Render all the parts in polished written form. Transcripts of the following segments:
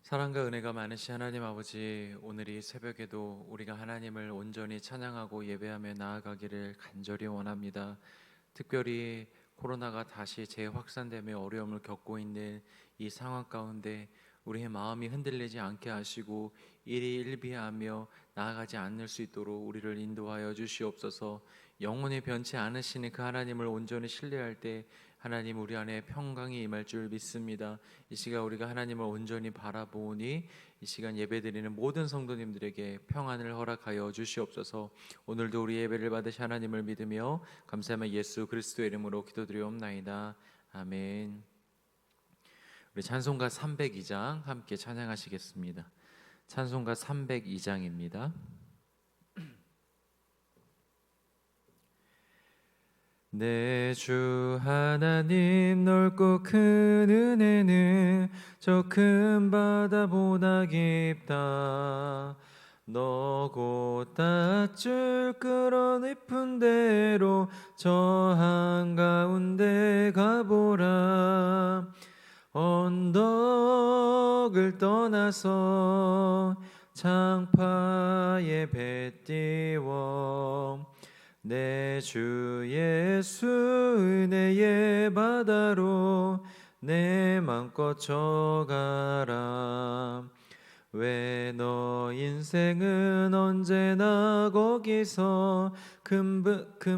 사랑과 은혜가 많으신 하나님 아버지, 오늘 이 새벽에도 우리가 하나님을 온전히 찬양하고 예배하며 나아가기를 간절히 원합니다. 특별히 코로나가 다시 재확산되며 어려움을 겪고 있는 이 상황 가운데 우리의 마음이 흔들리지 않게 하시고 일희일비하며 나아가지 않을 수 있도록 우리를 인도하여 주시옵소서. 영원히 변치 않으시는 그 하나님을 온전히 신뢰할 때 하나님 우리 안에 평강이 임할 줄 믿습니다. 이 시간 우리가 하나님을 온전히 바라보니 이 시간 예배드리는 모든 성도님들에게 평안을 허락하여 주시옵소서. 오늘도 우리 예배를 받으신 하나님을 믿으며 감사하며 예수 그리스도의 이름으로 기도드리옵나이다. 아멘. 우리 찬송가 302장 함께 찬양하시겠습니다. 찬송가 302장입니다. 내 주 하나님 넓고 큰 은혜는 저 큰 바다보다 깊다. 너 곧 닿줄 끌어내픈 대로 저 한가운데 가보라. 언덕을 떠나서 창파에 배 띄워 내 주 예수 은혜의 바다로 내 맘껏 져가라. 왜 너 인생은 언제나 거기서 큰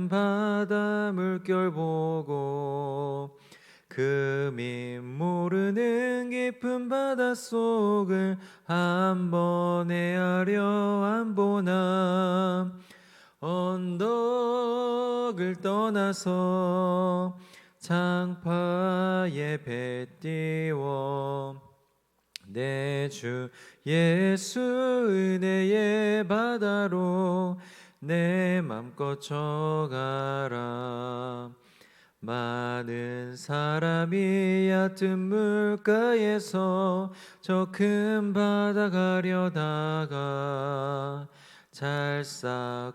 바다 물결 보고 금이 모르는 깊은 바닷속을 한 번 헤아려 안 보나. 언덕을 떠나서 창파에 배 띄워 내 주 예수 은혜의 바다로 내 맘껏 져가라. 많은 사람이 얕은 물가에서 저 큰 바다 가려다가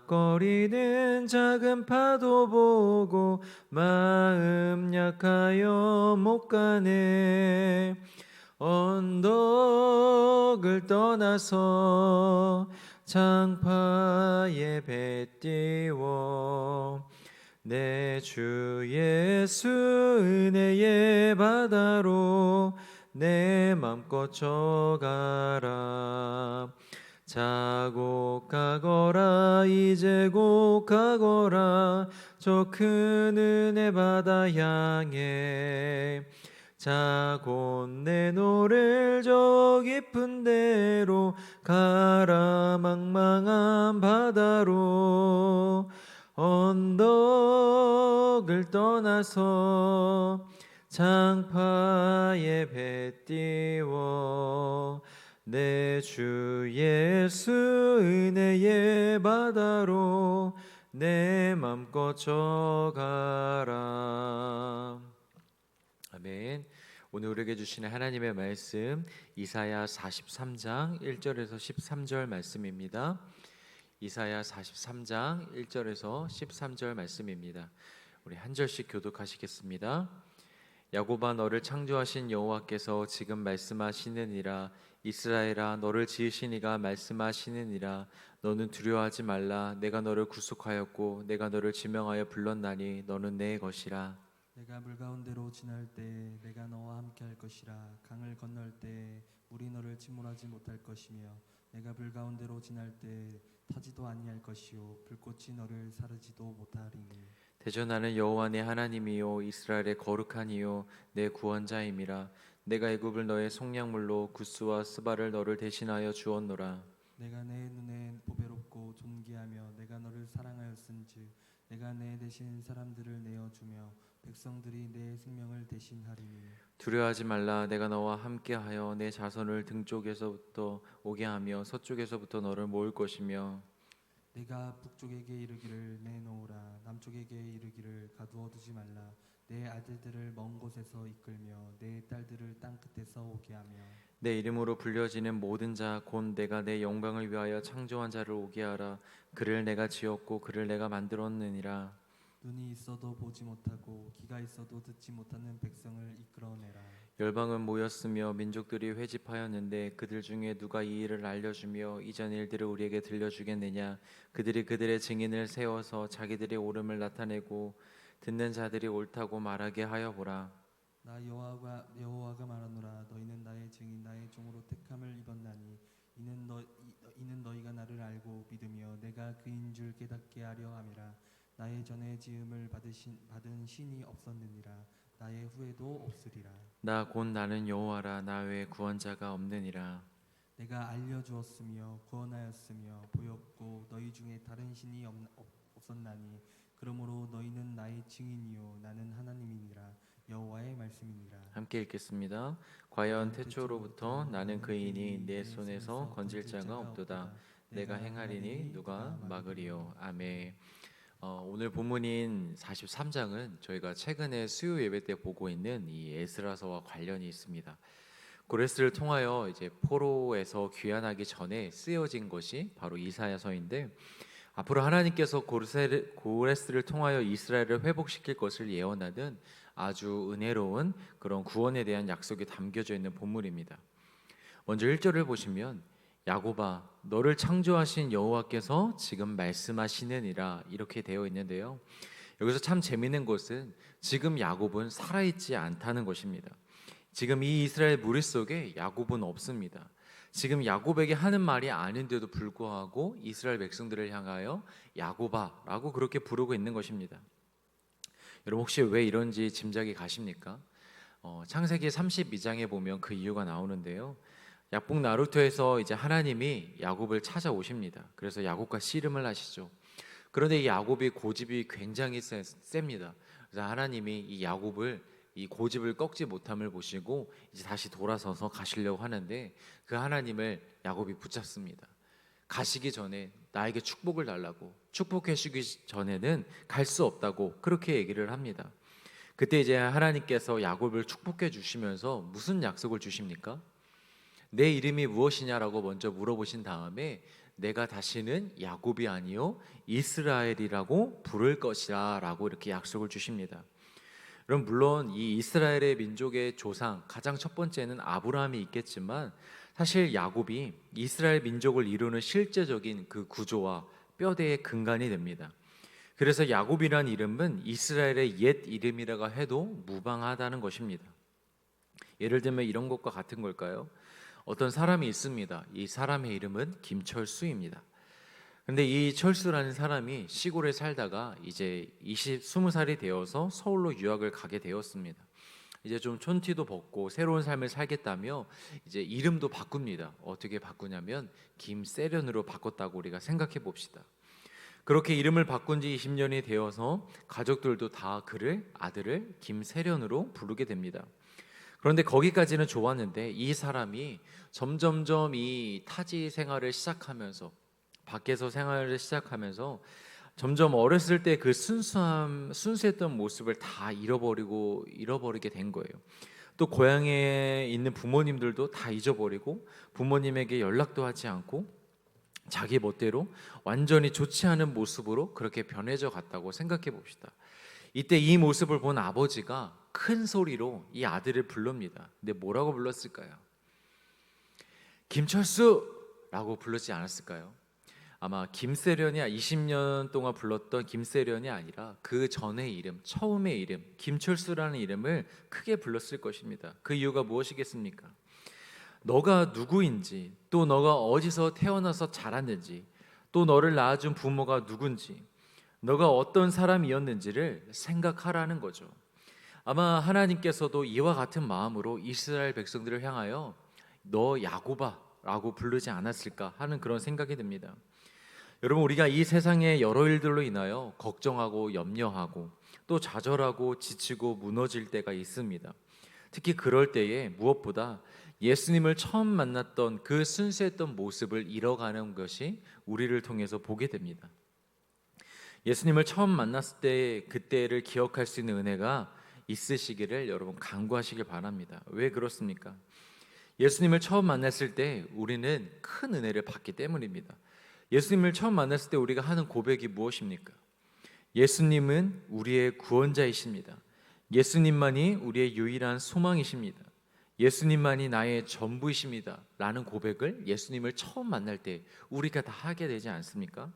찰싹거리는 작은 파도 보고 마음 약하여 못 가네. 언덕을 떠나서 창파에 배 띄워 내 주 예수 은혜의 바다로 내 맘껏 져가라. 자고 가거라 이제 곧 가거라 저 큰 은혜 바다 향해. 자고 내 노를 저 깊은 데로 가라 망망한 바다로. 언덕을 떠나서 창파에 배 띄워 내 주 예수 은혜의 바다로 내 맘껏 져가라. 아멘. 오늘 우리에게 주시는 하나님의 말씀 이사야 43장 1절에서 13절 말씀입니다. 이사야 43장 1절에서 13절 말씀입니다. 우리 한 절씩 교독하시겠습니다. 야곱아 너를 창조하신 여호와께서 지금 말씀하시느니라. 이스라엘아 너를 지으신 이가 말씀하시느니라. 너는 두려워하지 말라. 내가 너를 구속하였고 내가 너를 지명하여 불렀나니 너는 내 것이라. 내가 물 가운데로 지날 때 내가 너와 함께 할 것이라. 강을 건널 때 물이 너를 침몰하지 못할 것이며 내가 불 가운데로 지날 때 타지도 아니할 것이요 불꽃이 너를 사르지도 못하리니. 대전하는 여호와 내 하나님이요 이스라엘의 거룩한 이요 내 구원자임이라. 내가 애굽을 너의 속량물로 구스와 스바를 너를 대신하여 주었노라. 내가 내 눈에 보배롭고 존귀하며 내가 너를 사랑하였은즉 내가 내 대신 사람들을 내어주며 백성들이 내 생명을 대신하리니. 두려워하지 말라. 내가 너와 함께하여 내 자손을 등쪽에서부터 오게 하며 서쪽에서부터 너를 모을 것이며 내가 북쪽에게 이르기를 내놓으라. 남쪽에게 이르기를 가두어 두지 말라. 내 아들들을 먼 곳에서 이끌며 내 딸들을 땅 끝에서 오게 하며 내 이름으로 불려지는 모든 자 곧 내가 내 영광을 위하여 창조한 자를 오게 하라. 그를 내가 지었고 그를 내가 만들었느니라. 눈이 있어도 보지 못하고 귀가 있어도 듣지 못하는 백성을 이끌어내라. 열방은 모였으며 민족들이 회집하였는데 그들 중에 누가 이 일을 알려주며 이전 일들을 우리에게 들려주겠느냐? 그들이 그들의 증인을 세워서 자기들의 옳음을 나타내고 듣는 자들이 옳다고 말하게 하여 보라. 나 여호와가 말하노라. 너희는 나의 증인 나의 종으로 택함을 입었나니 이는 너희가 나를 알고 믿으며 내가 그인 줄 깨닫게 하려 함이라. 나의 전에 지음을 받은 신이 없었느니라. 나의 후에도 없으리라. 나 곧 나는 여호와라. 나 외에 구원자가 없느니라. 내가 알려주었으며 구원하였으며 보였고 너희 중에 다른 신이 없었나니 그러므로 너희는 나의 증인이요 나는 하나님이니라. 여호와의 말씀이니라. 함께 읽겠습니다. 과연 태초로부터 나는 그이니 내 손에서 건질 자가 없도다. 내가 행하리니 누가 막으리요. 아멘. 오늘 본문인 43장은 저희가 최근에 수요 예배 때 보고 있는 이 에스라서와 관련이 있습니다. 고레스를 통하여 이제 포로에서 귀환하기 전에 쓰여진 것이 바로 이사야서인데, 앞으로 하나님께서 고레스를 통하여 이스라엘을 회복시킬 것을 예언하는 아주 은혜로운 그런 구원에 대한 약속이 담겨져 있는 본문입니다. 먼저 1절을 보시면 야곱아 너를 창조하신 여호와께서 지금 말씀하시느니라 이렇게 되어 있는데요. 여기서 참 재미있는 것은 지금 야곱은 살아있지 않다는 것입니다. 지금 이 이스라엘 무리 속에 야곱은 없습니다. 지금 야곱에게 하는 말이 아닌데도 불구하고 이스라엘 백성들을 향하여 야곱아라고 그렇게 부르고 있는 것입니다. 여러분 혹시 왜 이런지 짐작이 가십니까? 창세기 32장에 보면 그 이유가 나오는데요. 약복 나루터에서 이제 하나님이 야곱을 찾아오십니다. 그래서 야곱과 씨름을 하시죠. 그런데 이 야곱이 고집이 굉장히 셉니다. 그래서 하나님이 이 야곱을 이 고집을 꺾지 못함을 보시고 이제 다시 돌아서서 가시려고 하는데 그 하나님을 야곱이 붙잡습니다. 가시기 전에 나에게 축복을 달라고, 축복해 주기 전에는 갈 수 없다고 그렇게 얘기를 합니다. 그때 이제 하나님께서 야곱을 축복해 주시면서 무슨 약속을 주십니까? 내 이름이 무엇이냐라고 먼저 물어보신 다음에 내가 다시는 야곱이 아니요 이스라엘이라고 부를 것이라 라고 이렇게 약속을 주십니다. 그럼 물론 이 이스라엘의 민족의 조상 가장 첫 번째는 아브라함이 있겠지만 사실 야곱이 이스라엘 민족을 이루는 실제적인 그 구조와 뼈대의 근간이 됩니다. 그래서 야곱이란 이름은 이스라엘의 옛 이름이라고 해도 무방하다는 것입니다. 예를 들면 이런 것과 같은 걸까요? 어떤 사람이 있습니다. 이 사람의 이름은 김철수입니다. 근데 이 철수라는 사람이 시골에 살다가 이제 20살이 되어서 서울로 유학을 가게 되었습니다. 이제 좀 촌티도 벗고 새로운 삶을 살겠다며 이제 이름도 바꿉니다. 어떻게 바꾸냐면 김세련으로 바꿨다고 우리가 생각해 봅시다. 그렇게 이름을 바꾼 지 20년이 되어서 가족들도 다 아들을 김세련으로 부르게 됩니다. 그런데 거기까지는 좋았는데 이 사람이 점점점 이 타지 생활을 시작하면서 밖에서 생활을 시작하면서 점점 어렸을 때 그 순수했던 모습을 다 잃어버리게 된 거예요. 또 고향에 있는 부모님들도 다 잊어버리고 부모님에게 연락도 하지 않고 자기 멋대로 완전히 좋지 않은 모습으로 그렇게 변해져 갔다고 생각해 봅시다. 이때 이 모습을 본 아버지가 큰 소리로 이 아들을 부릅니다. 근데 뭐라고 불렀을까요? 김철수라고 불렀지 않았을까요? 아마 김세련이 20년 동안 불렀던 김세련이 아니라 그 전의 이름, 처음의 이름 김철수라는 이름을 크게 불렀을 것입니다. 그 이유가 무엇이겠습니까? 너가 누구인지, 또 너가 어디서 태어나서 자랐는지, 또 너를 낳아준 부모가 누군지, 너가 어떤 사람이었는지를 생각하라는 거죠. 아마 하나님께서도 이와 같은 마음으로 이스라엘 백성들을 향하여 너 야곱아라고 부르지 않았을까 하는 그런 생각이 듭니다. 여러분, 우리가 이 세상의 여러 일들로 인하여 걱정하고 염려하고 또 좌절하고 지치고 무너질 때가 있습니다. 특히 그럴 때에 무엇보다 예수님을 처음 만났던 그 순수했던 모습을 잃어가는 것이 우리를 통해서 보게 됩니다. 예수님을 처음 만났을 때 그때를 기억할 수 있는 은혜가 있으시기를 여러분 간구하시길 바랍니다. 왜 그렇습니까? 예수님을 처음 만났을 때 우리는 큰 은혜를 받기 때문입니다. 예수님을 처음 만났을 때 우리가 하는 고백이 무엇입니까? 예수님은 우리의 구원자이십니다. 예수님만이 우리의 유일한 소망이십니다. 예수님만이 나의 전부이십니다 라는 고백을 예수님을 처음 만날 때 우리가 다 하게 되지 않습니까?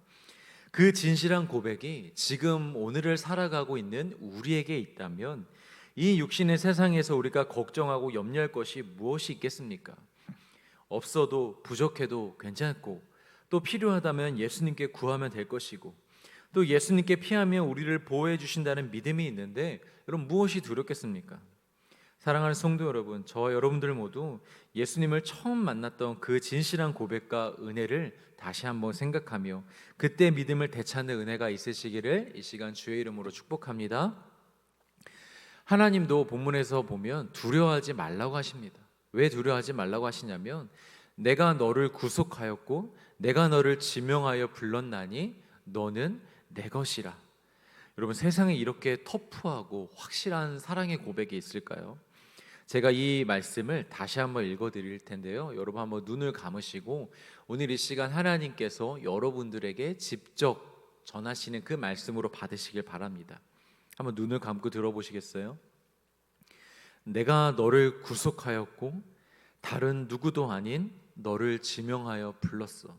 그 진실한 고백이 지금 오늘을 살아가고 있는 우리에게 있다면 이 육신의 세상에서 우리가 걱정하고 염려할 것이 무엇이 있겠습니까? 없어도 부족해도 괜찮고, 또 필요하다면 예수님께 구하면 될 것이고, 또 예수님께 피하면 우리를 보호해 주신다는 믿음이 있는데 여러분 무엇이 두렵겠습니까? 사랑하는 성도 여러분, 저와 여러분들 모두 예수님을 처음 만났던 그 진실한 고백과 은혜를 다시 한번 생각하며 그때 믿음을 되찾는 은혜가 있으시기를 이 시간 주의 이름으로 축복합니다. 하나님도 본문에서 보면 두려워하지 말라고 하십니다. 왜 두려워하지 말라고 하시냐면 내가 너를 구속하였고 내가 너를 지명하여 불렀나니 너는 내 것이라. 여러분, 세상에 이렇게 터프하고 확실한 사랑의 고백이 있을까요? 제가 이 말씀을 다시 한번 읽어드릴 텐데요, 여러분 한번 눈을 감으시고 오늘 이 시간 하나님께서 여러분들에게 직접 전하시는 그 말씀으로 받으시길 바랍니다. 한번 눈을 감고 들어보시겠어요? 내가 너를 구속하였고 다른 누구도 아닌 너를 지명하여 불렀어.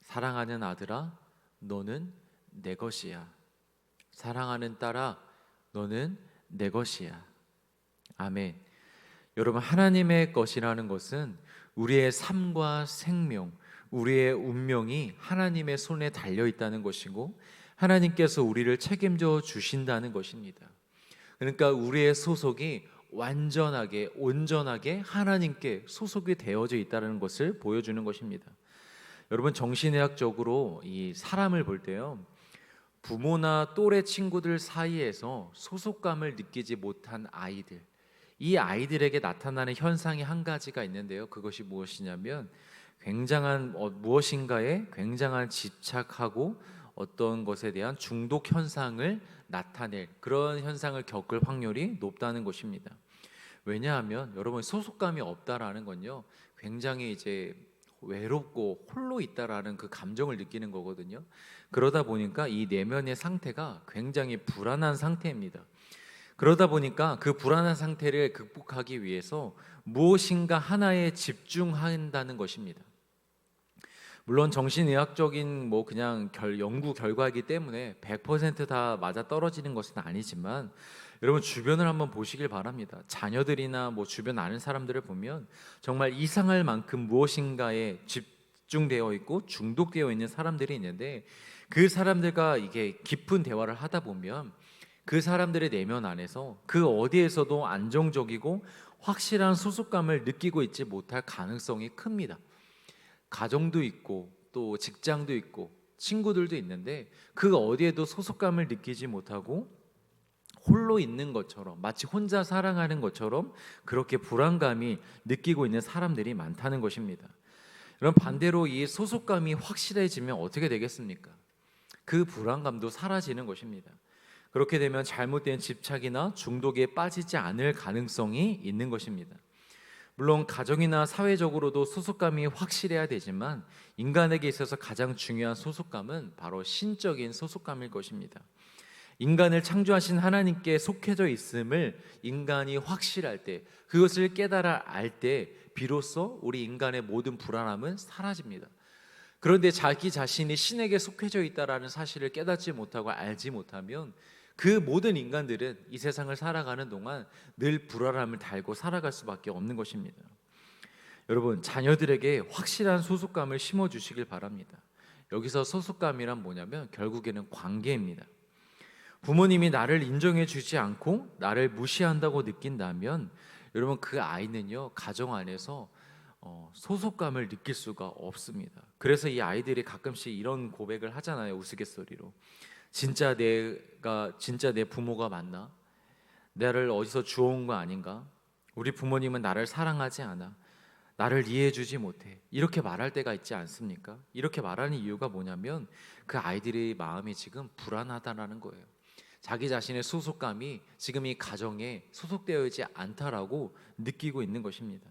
사랑하는 아들아, 너는 내 것이야. 사랑하는 딸아, 너는 내 것이야. 아멘. 여러분, 하나님의 것이라는 것은 우리의 삶과 생명, 우리의 운명이 하나님의 손에 달려 있다는 것이고 하나님께서 우리를 책임져 주신다는 것입니다. 그러니까 우리의 소속이 완전하게 온전하게 하나님께 소속이 되어져 있다는 것을 보여주는 것입니다. 여러분, 정신의학적으로 이 사람을 볼 때요, 부모나 또래 친구들 사이에서 소속감을 느끼지 못한 아이들, 이 아이들에게 나타나는 현상이 한 가지가 있는데요, 그것이 무엇이냐면 무엇인가에 굉장한 집착하고 어떤 것에 대한 중독 현상을 나타낼 그런 현상을 겪을 확률이 높다는 것입니다. 왜냐하면 여러분, 소속감이 없다라는 건요, 굉장히 이제 외롭고 홀로 있다라는 그 감정을 느끼는 거거든요. 그러다 보니까 이 내면의 상태가 굉장히 불안한 상태입니다. 그러다 보니까 그 불안한 상태를 극복하기 위해서 무엇인가 하나에 집중한다는 것입니다. 물론 정신의학적인 그냥 연구 결과이기 때문에 100%다 맞아 떨어지는 것은 아니지만 여러분, 주변을 한번 보시길 바랍니다. 자녀들이나 주변 아는 사람들을 보면 정말 이상할 만큼 무엇인가에 집중되어 있고 중독되어 있는 사람들이 있는데, 그 사람들과 이게 깊은 대화를 하다 보면 그 사람들의 내면 안에서 그 어디에서도 안정적이고 확실한 소속감을 느끼고 있지 못할 가능성이 큽니다. 가정도 있고 또 직장도 있고 친구들도 있는데 그 어디에도 소속감을 느끼지 못하고 홀로 있는 것처럼, 마치 혼자 사랑하는 것처럼 그렇게 불안감이 느끼고 있는 사람들이 많다는 것입니다. 그럼 반대로 이 소속감이 확실해지면 어떻게 되겠습니까? 그 불안감도 사라지는 것입니다. 그렇게 되면 잘못된 집착이나 중독에 빠지지 않을 가능성이 있는 것입니다. 물론 가정이나 사회적으로도 소속감이 확실해야 되지만 인간에게 있어서 가장 중요한 소속감은 바로 신적인 소속감일 것입니다. 인간을 창조하신 하나님께 속해져 있음을 인간이 확실할 때, 그것을 깨달아 알 때 비로소 우리 인간의 모든 불안함은 사라집니다. 그런데 자기 자신이 신에게 속해져 있다라는 사실을 깨닫지 못하고 알지 못하면 그 모든 인간들은 이 세상을 살아가는 동안 늘 불안함을 달고 살아갈 수밖에 없는 것입니다. 여러분, 자녀들에게 확실한 소속감을 심어주시길 바랍니다. 여기서 소속감이란 뭐냐면 결국에는 관계입니다. 부모님이 나를 인정해 주지 않고 나를 무시한다고 느낀다면 여러분, 그 아이는요, 가정 안에서 소속감을 느낄 수가 없습니다. 그래서 이 아이들이 가끔씩 이런 고백을 하잖아요, 우스갯소리로. 진짜 내 부모가 맞나? 나를 어디서 주워온 거 아닌가? 우리 부모님은 나를 사랑하지 않아. 나를 이해해 주지 못해. 이렇게 말할 때가 있지 않습니까? 이렇게 말하는 이유가 뭐냐면 그 아이들의 마음이 지금 불안하다라는 거예요. 자기 자신의 소속감이 지금 이 가정에 소속되어 있지 않다라고 느끼고 있는 것입니다.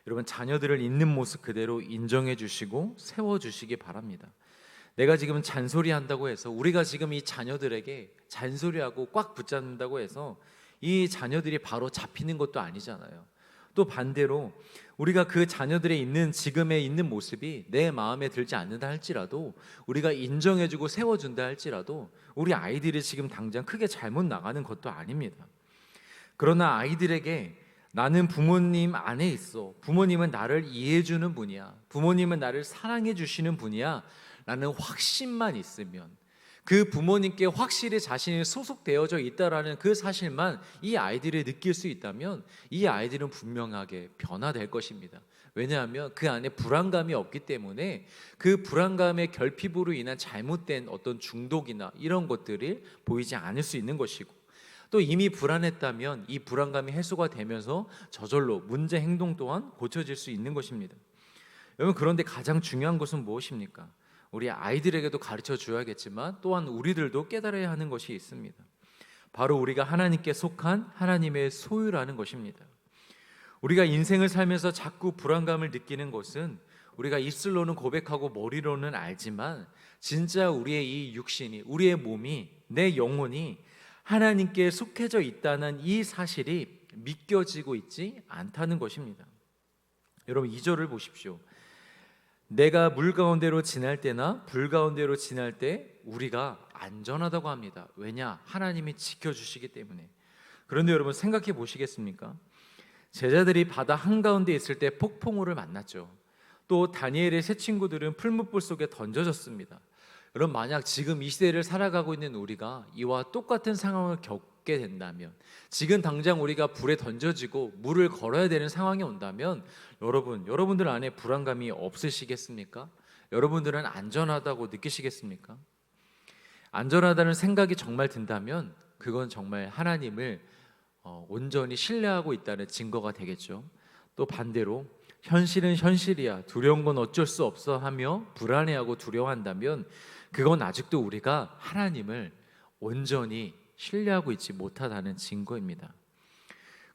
여러분, 자녀들을 있는 모습 그대로 인정해 주시고 세워 주시기 바랍니다. 내가 지금 잔소리한다고 해서, 우리가 지금 이 자녀들에게 잔소리하고 꽉 붙잡는다고 해서 이 자녀들이 바로 잡히는 것도 아니잖아요. 또 반대로 우리가 그 자녀들의 있는 지금에 있는 모습이 내 마음에 들지 않는다 할지라도 우리가 인정해주고 세워준다 할지라도 우리 아이들이 지금 당장 크게 잘못 나가는 것도 아닙니다. 그러나 아이들에게 나는 부모님 안에 있어, 부모님은 나를 이해해주는 분이야, 부모님은 나를 사랑해 주시는 분이야 라는 확신만 있으면, 그 부모님께 확실히 자신이 소속되어져 있다라는 그 사실만 이 아이들이 느낄 수 있다면 이 아이들은 분명하게 변화될 것입니다. 왜냐하면 그 안에 불안감이 없기 때문에 그 불안감의 결핍으로 인한 잘못된 어떤 중독이나 이런 것들이 보이지 않을 수 있는 것이고, 또 이미 불안했다면 이 불안감이 해소가 되면서 저절로 문제 행동 또한 고쳐질 수 있는 것입니다. 여러분, 그런데 가장 중요한 것은 무엇입니까? 우리 아이들에게도 가르쳐 줘야겠지만 또한 우리들도 깨달아야 하는 것이 있습니다. 바로 우리가 하나님께 속한 하나님의 소유라는 것입니다. 우리가 인생을 살면서 자꾸 불안감을 느끼는 것은 우리가 입술로는 고백하고 머리로는 알지만 진짜 우리의 이 육신이, 우리의 몸이, 내 영혼이 하나님께 속해져 있다는 이 사실이 믿겨지고 있지 않다는 것입니다. 여러분, 2절을 보십시오. 내가 물 가운데로 지날 때나 불 가운데로 지날 때 우리가 안전하다고 합니다. 왜냐? 하나님이 지켜주시기 때문에. 그런데 여러분, 생각해 보시겠습니까? 제자들이 바다 한가운데 있을 때 폭풍우를 만났죠. 또 다니엘의 세 친구들은 풀무불 속에 던져졌습니다. 여러분, 만약 지금 이 시대를 살아가고 있는 우리가 이와 똑같은 상황을 겪게 된다면, 지금 당장 우리가 불에 던져지고 물을 걸어야 되는 상황이 온다면 여러분들 안에 불안감이 없으시겠습니까? 여러분들은 안전하다고 느끼시겠습니까? 안전하다는 생각이 정말 든다면 그건 정말 하나님을 온전히 신뢰하고 있다는 증거가 되겠죠. 또 반대로 현실은 현실이야, 두려운 건 어쩔 수 없어 하며 불안해하고 두려워한다면 그건 아직도 우리가 하나님을 온전히 신뢰하고 있지 못하다는 증거입니다.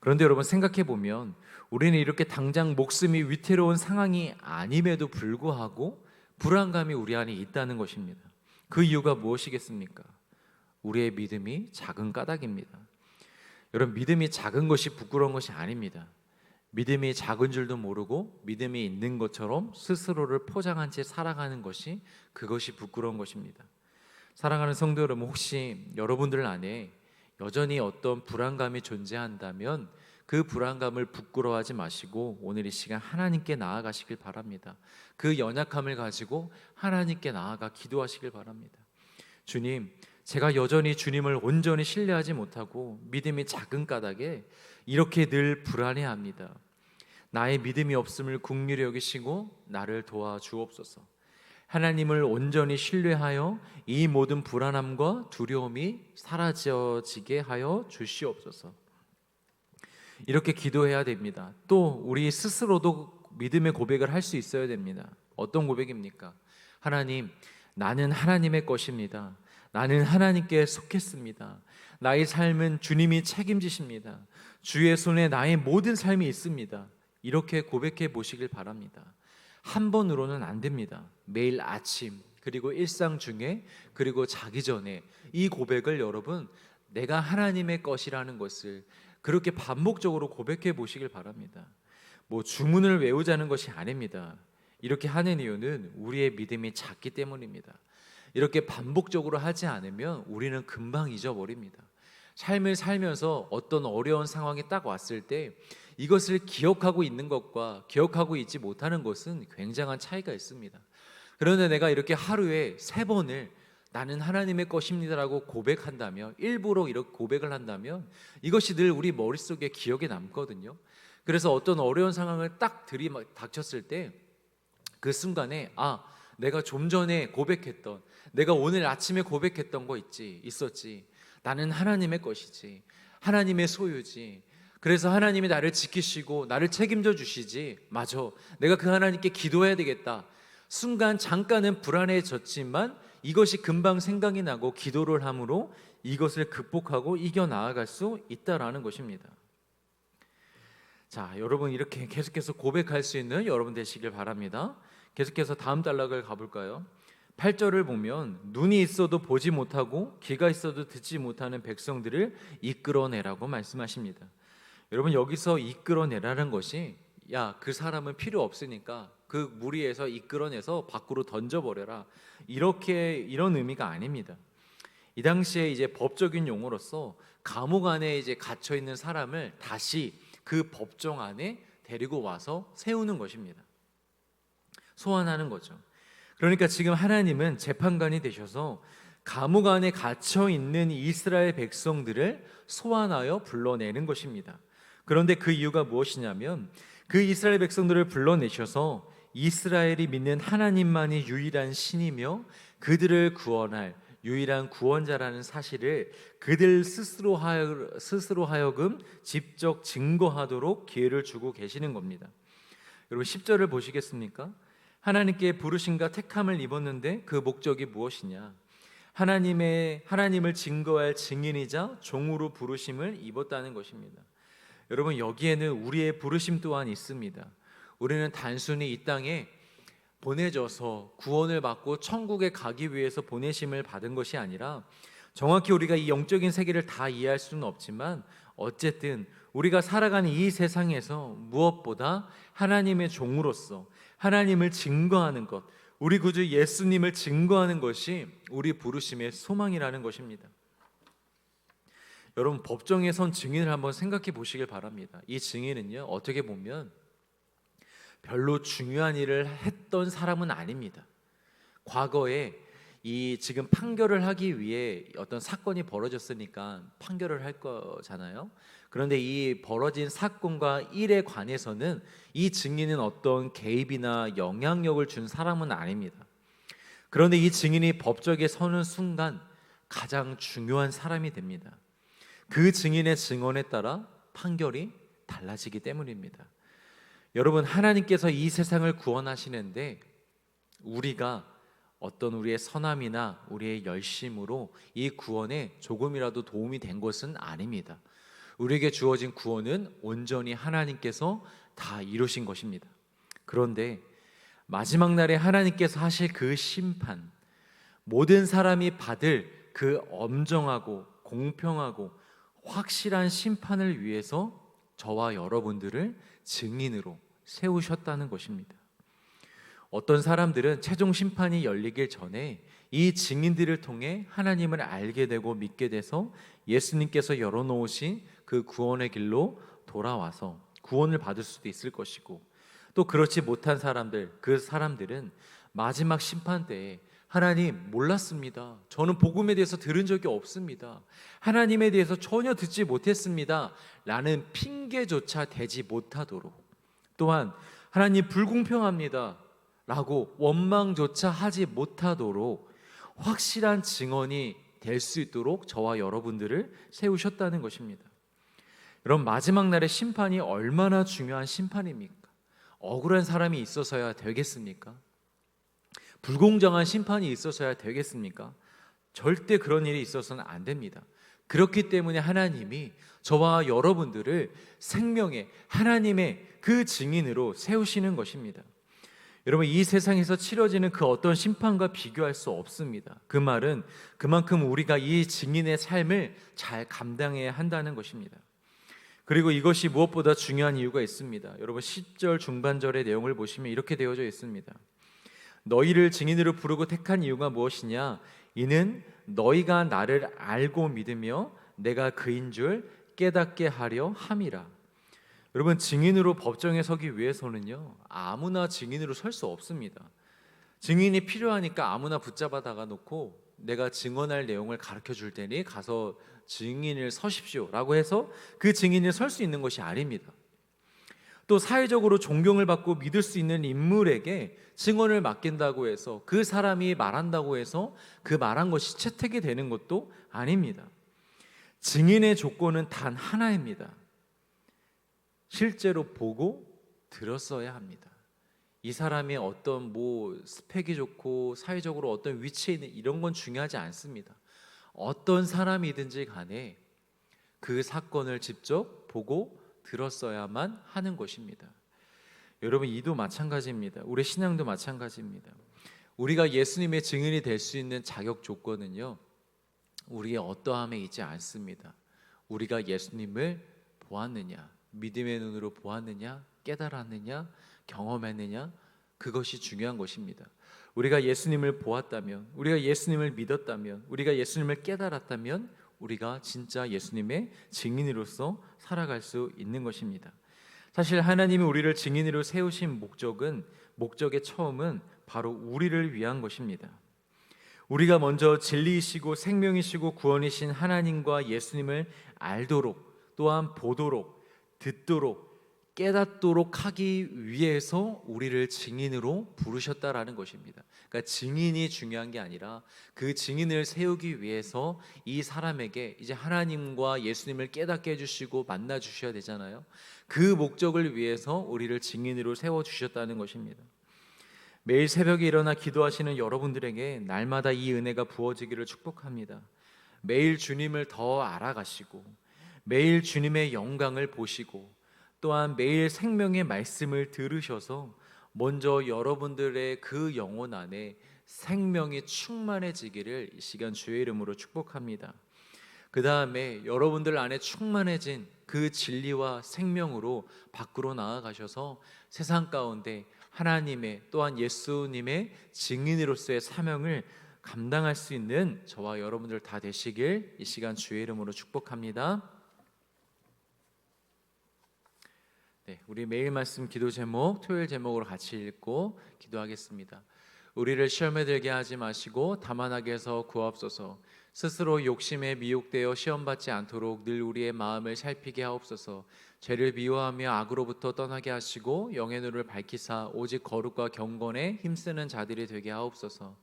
그런데 여러분, 생각해 보면 우리는 이렇게 당장 목숨이 위태로운 상황이 아님에도 불구하고 불안감이 우리 안에 있다는 것입니다. 그 이유가 무엇이겠습니까? 우리의 믿음이 작은 까닭입니다. 여러분, 믿음이 작은 것이 부끄러운 것이 아닙니다. 믿음이 작은 줄도 모르고 믿음이 있는 것처럼 스스로를 포장한 채 살아가는 것이, 그것이 부끄러운 것입니다. 사랑하는 성도 여러분, 혹시 여러분들 안에 여전히 어떤 불안감이 존재한다면 그 불안감을 부끄러워하지 마시고 오늘 이 시간 하나님께 나아가시길 바랍니다. 그 연약함을 가지고 하나님께 나아가 기도하시길 바랍니다. 주님, 제가 여전히 주님을 온전히 신뢰하지 못하고 믿음이 작은 까닭에 이렇게 늘 불안해합니다. 나의 믿음이 없음을 긍휼히 여기시고 나를 도와주옵소서. 하나님을 온전히 신뢰하여 이 모든 불안함과 두려움이 사라져지게 하여 주시옵소서. 이렇게 기도해야 됩니다. 또 우리 스스로도 믿음의 고백을 할 수 있어야 됩니다. 어떤 고백입니까? 하나님, 나는 하나님의 것입니다. 나는 하나님께 속했습니다. 나의 삶은 주님이 책임지십니다. 주의 손에 나의 모든 삶이 있습니다. 이렇게 고백해 보시길 바랍니다. 한 번으로는 안 됩니다. 매일 아침, 그리고 일상 중에, 그리고 자기 전에 이 고백을 여러분, 내가 하나님의 것이라는 것을 그렇게 반복적으로 고백해 보시길 바랍니다. 뭐 주문을 외우자는 것이 아닙니다. 이렇게 하는 이유는 우리의 믿음이 작기 때문입니다. 이렇게 반복적으로 하지 않으면 우리는 금방 잊어버립니다. 삶을 살면서 어떤 어려운 상황이 딱 왔을 때 이것을 기억하고 있는 것과 기억하고 있지 못하는 것은 굉장한 차이가 있습니다. 그런데 내가 이렇게 하루에 3번을 나는 하나님의 것입니다라고 고백한다면, 일부러 이렇게 고백을 한다면 이것이 늘 우리 머릿속에 기억에 남거든요. 그래서 어떤 어려운 상황을 딱 들이닥쳤을 때 그 순간에 내가 좀 전에 고백했던, 내가 오늘 아침에 고백했던 거 있었지. 나는 하나님의 것이지, 하나님의 소유지. 그래서 하나님이 나를 지키시고 나를 책임져 주시지. 맞아, 내가 그 하나님께 기도해야 되겠다. 순간 잠깐은 불안해졌지만 이것이 금방 생각이 나고 기도를 함으로 이것을 극복하고 이겨 나아갈 수 있다라는 것입니다. 자, 여러분, 이렇게 계속해서 고백할 수 있는 여러분 되시길 바랍니다. 계속해서 다음 단락을 가볼까요? 8절을 보면 눈이 있어도 보지 못하고 귀가 있어도 듣지 못하는 백성들을 이끌어내라고 말씀하십니다. 여러분, 여기서 이끌어내라는 것이 그 사람은 필요 없으니까 그 무리에서 이끌어내서 밖으로 던져버려라, 이런 의미가 아닙니다. 이 당시에 이제 법적인 용어로서 감옥 안에 이제 갇혀 있는 사람을 다시 그 법정 안에 데리고 와서 세우는 것입니다. 소환하는 거죠. 그러니까 지금 하나님은 재판관이 되셔서 감옥 안에 갇혀 있는 이스라엘 백성들을 소환하여 불러내는 것입니다. 그런데 그 이유가 무엇이냐면, 그 이스라엘 백성들을 불러내셔서 이스라엘이 믿는 하나님만이 유일한 신이며 그들을 구원할 유일한 구원자라는 사실을 그들 스스로 하여금 직접 증거하도록 기회를 주고 계시는 겁니다. 여러분, 10절을 보시겠습니까? 하나님께 부르심과 택함을 입었는데 그 목적이 무엇이냐? 하나님을 증거할 증인이자 종으로 부르심을 입었다는 것입니다. 여러분, 여기에는 우리의 부르심 또한 있습니다. 우리는 단순히 이 땅에 보내져서 구원을 받고 천국에 가기 위해서 보내심을 받은 것이 아니라, 정확히 우리가 이 영적인 세계를 다 이해할 수는 없지만 어쨌든 우리가 살아가는 이 세상에서 무엇보다 하나님의 종으로서 하나님을 증거하는 것, 우리 구주 예수님을 증거하는 것이 우리 부르심의 소망이라는 것입니다. 여러분, 법정에 선 증인을 한번 생각해 보시길 바랍니다. 이 증인은요, 어떻게 보면 별로 중요한 일을 했던 사람은 아닙니다. 과거에 지금 판결을 하기 위해 어떤 사건이 벌어졌으니까 판결을 할 거잖아요. 그런데 이 벌어진 사건과 일에 관해서는 이 증인은 어떤 개입이나 영향력을 준 사람은 아닙니다. 그런데 이 증인이 법정에 서는 순간 가장 중요한 사람이 됩니다. 그 증인의 증언에 따라 판결이 달라지기 때문입니다. 여러분, 하나님께서 이 세상을 구원하시는데 우리가 어떤 우리의 선함이나 우리의 열심으로 이 구원에 조금이라도 도움이 된 것은 아닙니다. 우리에게 주어진 구원은 온전히 하나님께서 다 이루신 것입니다. 그런데 마지막 날에 하나님께서 하실 그 심판, 모든 사람이 받을 그 엄정하고 공평하고 확실한 심판을 위해서 저와 여러분들을 증인으로 세우셨다는 것입니다. 어떤 사람들은 최종 심판이 열리길 전에 이 증인들을 통해 하나님을 알게 되고 믿게 돼서 예수님께서 열어놓으신 그 구원의 길로 돌아와서 구원을 받을 수도 있을 것이고, 또 그렇지 못한 사람들, 그 사람들은 마지막 심판 때에 하나님 몰랐습니다. 저는 복음에 대해서 들은 적이 없습니다. 하나님에 대해서 전혀 듣지 못했습니다. 라는 핑계조차 대지 못하도록, 또한 하나님 불공평합니다. 라고 원망조차 하지 못하도록 확실한 증언이 될 수 있도록 저와 여러분들을 세우셨다는 것입니다. 여러분, 마지막 날의 심판이 얼마나 중요한 심판입니까? 억울한 사람이 있어서야 되겠습니까? 불공정한 심판이 있어서야 되겠습니까? 절대 그런 일이 있어서는 안 됩니다. 그렇기 때문에 하나님이 저와 여러분들을 생명의 하나님의 그 증인으로 세우시는 것입니다. 여러분, 이 세상에서 치러지는 그 어떤 심판과 비교할 수 없습니다. 그 말은 그만큼 우리가 이 증인의 삶을 잘 감당해야 한다는 것입니다. 그리고 이것이 무엇보다 중요한 이유가 있습니다. 여러분, 10절 중반절의 내용을 보시면 이렇게 되어져 있습니다. 너희를 증인으로 부르고 택한 이유가 무엇이냐? 이는 너희가 나를 알고 믿으며 내가 그인 줄 깨닫게 하려 함이라. 여러분, 증인으로 법정에 서기 위해서는요, 아무나 증인으로 설 수 없습니다. 증인이 필요하니까 아무나 붙잡아다가 놓고 내가 증언할 내용을 가르쳐 줄 테니 가서 증인을 서십시오 라고 해서 그 증인을 설 수 있는 것이 아닙니다. 또 사회적으로 존경을 받고 믿을 수 있는 인물에게 증언을 맡긴다고 해서 그 사람이 말한다고 해서 그 말한 것이 채택이 되는 것도 아닙니다. 증인의 조건은 단 하나입니다. 실제로 보고 들었어야 합니다. 이 사람이 어떤 스펙이 좋고 사회적으로 어떤 위치에 있는 이런 건 중요하지 않습니다. 어떤 사람이든지 간에 그 사건을 직접 보고 들었어야만 하는 것입니다. 여러분, 이도 마찬가지입니다. 우리 신앙도 마찬가지입니다. 우리가 예수님의 증인이 될 수 있는 자격 조건은요, 우리의 어떠함에 있지 않습니다. 우리가 예수님을 보았느냐, 믿음의 눈으로 보았느냐, 깨달았느냐, 경험했느냐, 그것이 중요한 것입니다. 우리가 예수님을 보았다면, 우리가 예수님을 믿었다면, 우리가 예수님을 깨달았다면 우리가 진짜 예수님의 증인으로서 살아갈 수 있는 것입니다. 사실 하나님이 우리를 증인으로 세우신 목적의 처음은 바로 우리를 위한 것입니다. 우리가 먼저 진리이시고 생명이시고 구원이신 하나님과 예수님을 알도록, 또한 보도록, 듣도록, 깨닫도록 하기 위해서 우리를 증인으로 부르셨다라는 것입니다. 그러니까 증인이 중요한 게 아니라 그 증인을 세우기 위해서 이 사람에게 이제 하나님과 예수님을 깨닫게 해주시고 만나 주셔야 되잖아요. 그 목적을 위해서 우리를 증인으로 세워주셨다는 것입니다. 매일 새벽에 일어나 기도하시는 여러분들에게 날마다 이 은혜가 부어지기를 축복합니다. 매일 주님을 더 알아가시고 매일 주님의 영광을 보시고 또한 매일 생명의 말씀을 들으셔서 먼저 여러분들의 그 영혼 안에 생명이 충만해지기를 이 시간 주의 이름으로 축복합니다. 그 다음에 여러분들 안에 충만해진 그 진리와 생명으로 밖으로 나아가셔서 세상 가운데 하나님의 또한 예수님의 증인으로서의 사명을 감당할 수 있는 저와 여러분들 다 되시길 이 시간 주의 이름으로 축복합니다. 네, 우리 매일 말씀 기도 제목 토요일 제목으로 같이 읽고 기도하겠습니다. 우리를 시험에 들게 하지 마시고 다만 악에서 구하옵소서. 스스로 욕심에 미혹되어 시험받지 않도록 늘 우리의 마음을 살피게 하옵소서. 죄를 미워하며 악으로부터 떠나게 하시고 영의 눈을 밝히사 오직 거룩과 경건에 힘쓰는 자들이 되게 하옵소서.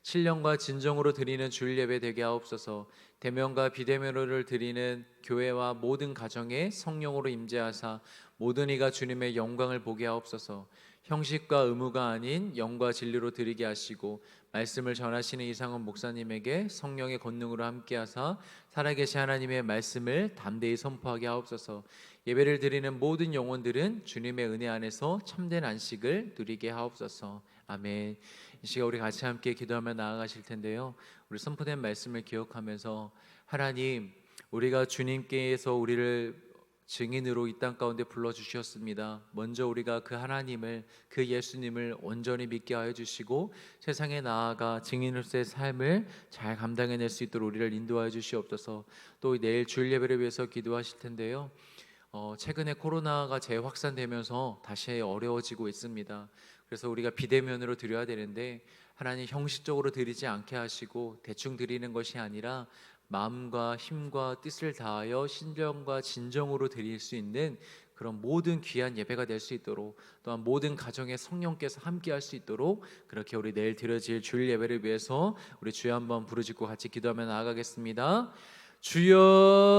신령과 진정으로 드리는 주일 예배 되게 하옵소서. 대면과 비대면으로를 드리는 교회와 모든 가정에 성령으로 임재하사 모든 이가 주님의 영광을 보게 하옵소서. 형식과 의무가 아닌 영과 진리로 드리게 하시고 말씀을 전하시는 이상원 목사님에게 성령의 권능으로 함께하사 살아계신 하나님의 말씀을 담대히 선포하게 하옵소서. 예배를 드리는 모든 영혼들은 주님의 은혜 안에서 참된 안식을 누리게 하옵소서. 아멘. 이 시간 우리 같이 함께 기도하며 나아가실 텐데요, 우리 선포된 말씀을 기억하면서 하나님, 우리가 주님께서 우리를 증인으로 이 땅 가운데 불러주셨습니다. 먼저 우리가 그 하나님을, 그 예수님을 온전히 믿게 하여 주시고 세상에 나아가 증인으로서의 삶을 잘 감당해낼 수 있도록 우리를 인도하여 주시옵소서. 또 내일 주일 예배를 위해서 기도하실 텐데요, 최근에 코로나가 재확산되면서 다시 어려워지고 있습니다. 그래서 우리가 비대면으로 드려야 되는데 하나님 형식적으로 드리지 않게 하시고 대충 드리는 것이 아니라 마음과 힘과 뜻을 다하여 신령과 진정으로 드릴 수 있는 그런 모든 귀한 예배가 될 수 있도록, 또한 모든 가정에 성령께서 함께할 수 있도록 그렇게 우리 내일 드려질 주일 예배를 위해서 우리 주여 한번 부르짖고 같이 기도하며 나아가겠습니다. 주여